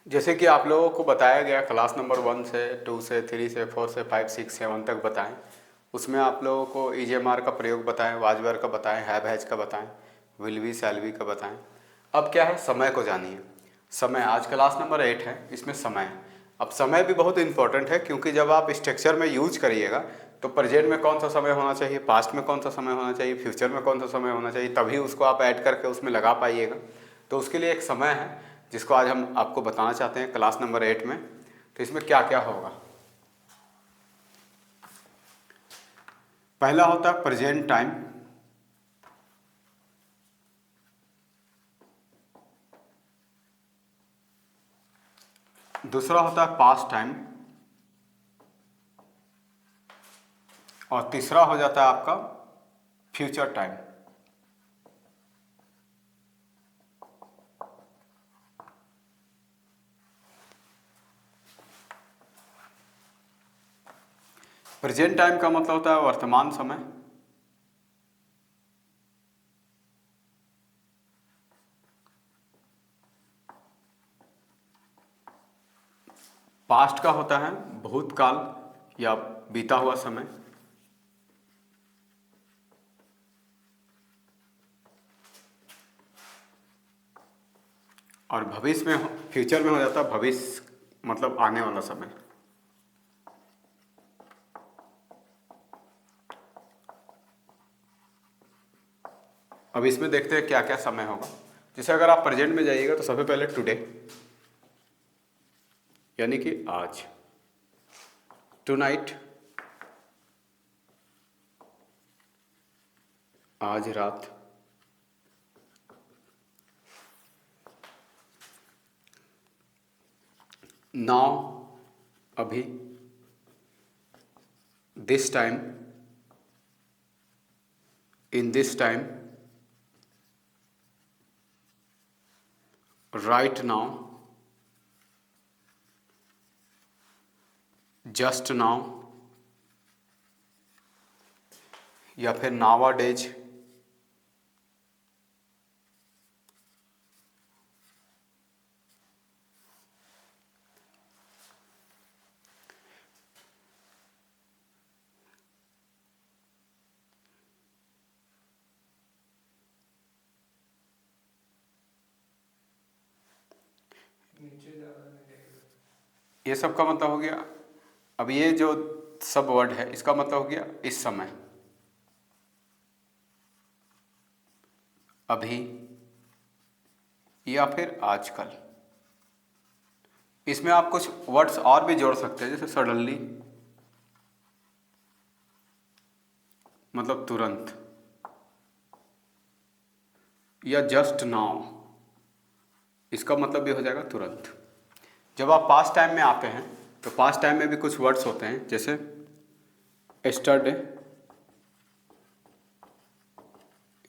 जैसे कि आप लोगों को बताया गया क्लास नंबर 1 से 2 से 3 से 4 से 5 6 7 तक बताएं। उसमें आप लोगों को ईजेएमआर का प्रयोग बताएं, वाजवर का बताएं, हैव हैज का बताएं, विल बी शैल बी का बताएं। अब क्या है, समय को जानिए। समय आज क्लास नंबर 8 है, इसमें समय है। अब समय भी बहुत इंपॉर्टेंट है क्योंकि जब आप स्ट्रक्चर में यूज करिएगा तो प्रेजेंट में कौन सा समय होना चाहिए, पास्ट में कौन सा समय होना चाहिए, फ्यूचर में कौन सा समय होना चाहिए, तभी उसको आप ऐड करके उसमें लगा पाइएगा। तो उसके लिए एक समय है जिसको आज हम आपको बताना चाहते हैं क्लास नंबर 8 में। तो इसमें क्या क्या होगा। पहला होता है प्रेजेंट टाइम, दूसरा होता है पास्ट टाइम, और तीसरा हो जाता है आपका फ्यूचर टाइम। प्रेजेंट टाइम का मतलब होता है वर्तमान समय, पास्ट का होता है भूतकाल या बीता हुआ समय, और भविष्य में फ्यूचर में हो जाता है भविष्य मतलब आने वाला समय। अब इसमें देखते हैं क्या क्या समय होगा। जैसे अगर आप प्रेजेंट में जाइएगा तो सबसे पहले टुडे यानी कि आज, टुनाइट आज रात, नाउ अभी, this time in this time, right now, just now, या फिर नावाडेज, ये सब का मतलब हो गया। अब ये जो सब वर्ड है इसका मतलब हो गया इस समय, अभी, या फिर आजकल। इसमें आप कुछ वर्ड्स और भी जोड़ सकते हैं, जैसे सडनली मतलब तुरंत, या जस्ट नाउ इसका मतलब भी हो जाएगा तुरंत। जब आप पास्ट टाइम में आते हैं तो पास्ट टाइम में भी कुछ वर्ड्स होते हैं, जैसे एस्टरडे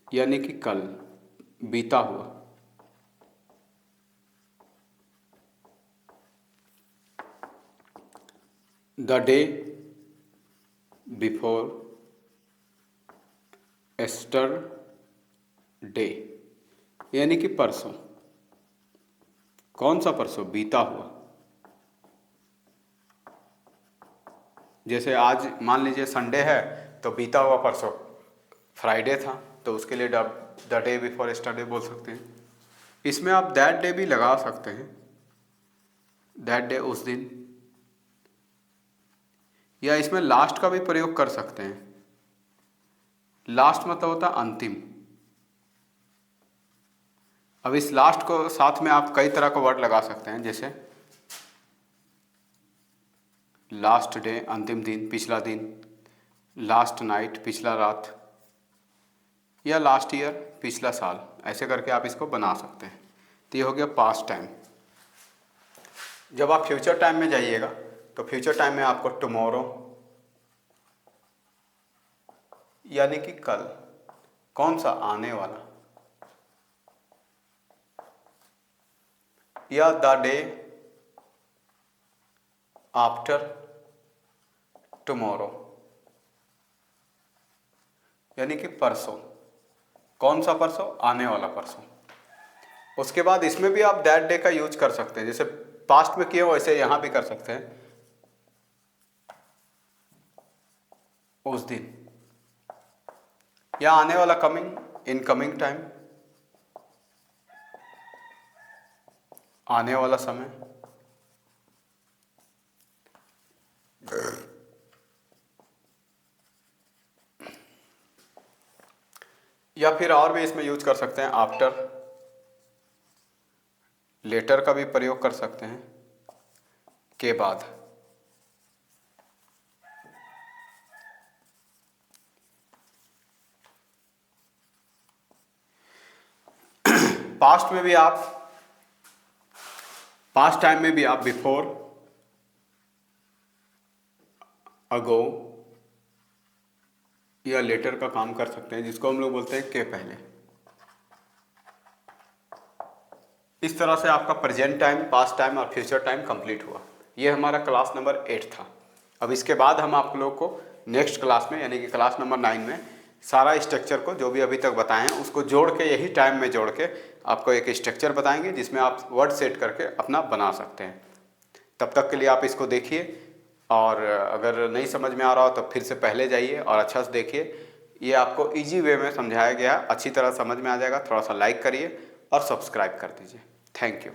यानी कि कल, बीता हुआ, द डे बिफोर एस्टरडे यानी कि परसों। कौन सा परसों? बीता हुआ। जैसे आज मान लीजिए संडे है तो बीता हुआ परसों फ्राइडे था, तो उसके लिए द डे बिफोर एस्टरडे बोल सकते हैं। इसमें आप दैट डे भी लगा सकते हैं, दैट डे उस दिन, या इसमें लास्ट का भी प्रयोग कर सकते हैं। लास्ट मतलब होता है अंतिम। अब इस लास्ट को साथ में आप कई तरह का वर्ड लगा सकते हैं, जैसे लास्ट डे अंतिम दिन, पिछला दिन, लास्ट नाइट पिछला रात, या लास्ट ईयर पिछला साल। ऐसे करके आप इसको बना सकते हैं। तो ये हो गया पास्ट टाइम। जब आप फ्यूचर टाइम में जाइएगा तो फ्यूचर टाइम में आपको टुमारो यानी कि कल, कौन सा? आने वाला, या द डे आफ्टर टुमारो यानी कि परसों। कौन सा परसों? आने वाला परसों। उसके बाद इसमें भी आप दैट डे का यूज कर सकते हैं, जैसे पास्ट में किए वैसे यहाँ भी कर सकते हैं। उस दिन, या आने वाला कमिंग, इन कमिंग टाइम, आने वाला समय। या फिर और भी इसमें यूज कर सकते हैं आफ्टर, लेटर का भी प्रयोग कर सकते हैं, के बाद। पास्ट में भी आप, पास्ट टाइम में भी आप बिफोर, अगो या लेटर का काम कर सकते हैं, जिसको हम लोग बोलते हैं के पहले। इस तरह से आपका प्रेजेंट टाइम, पास्ट टाइम और फ्यूचर टाइम कंप्लीट हुआ। ये हमारा क्लास नंबर 8 था। अब इसके बाद हम आप लोग को नेक्स्ट क्लास में, यानी कि क्लास नंबर 9 में, सारा स्ट्रक्चर को जो भी अभी तक बताएं उसको जोड़ के, यही टाइम में जोड़ के आपको एक स्ट्रक्चर बताएंगे जिसमें आप वर्ड सेट करके अपना बना सकते हैं। तब तक के लिए आप इसको देखिए, और अगर नहीं समझ में आ रहा हो तो फिर से पहले जाइए और अच्छा से देखिए। ये आपको इजी वे में समझाया गया, अच्छी तरह समझ में आ जाएगा। थोड़ा सा लाइक करिए और सब्सक्राइब कर दीजिए। Thank you.